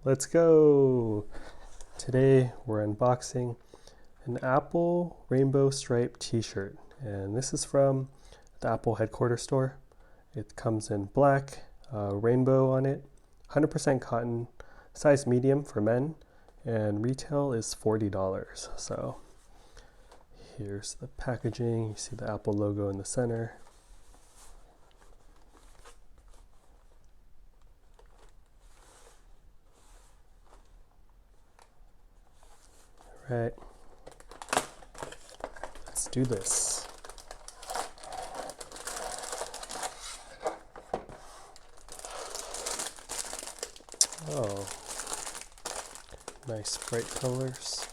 let's go! Today we're unboxing an Apple rainbow stripe t-shirt, and this is from the Apple headquarters store. It comes in black, rainbow on it, 100% cotton, size medium for men, and retail is $40. So here's the packaging. You see the Apple logo in the center. Right, let's do this. Oh, nice bright colors.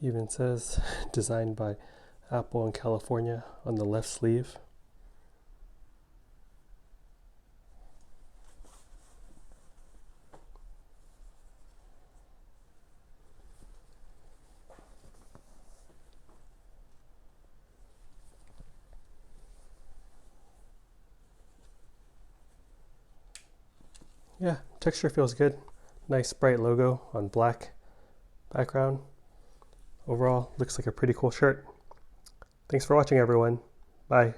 Even says designed by Apple in California on the left sleeve. Yeah, texture feels good. Nice bright logo on black background. Overall, looks like a pretty cool shirt. Thanks for watching, everyone. Bye.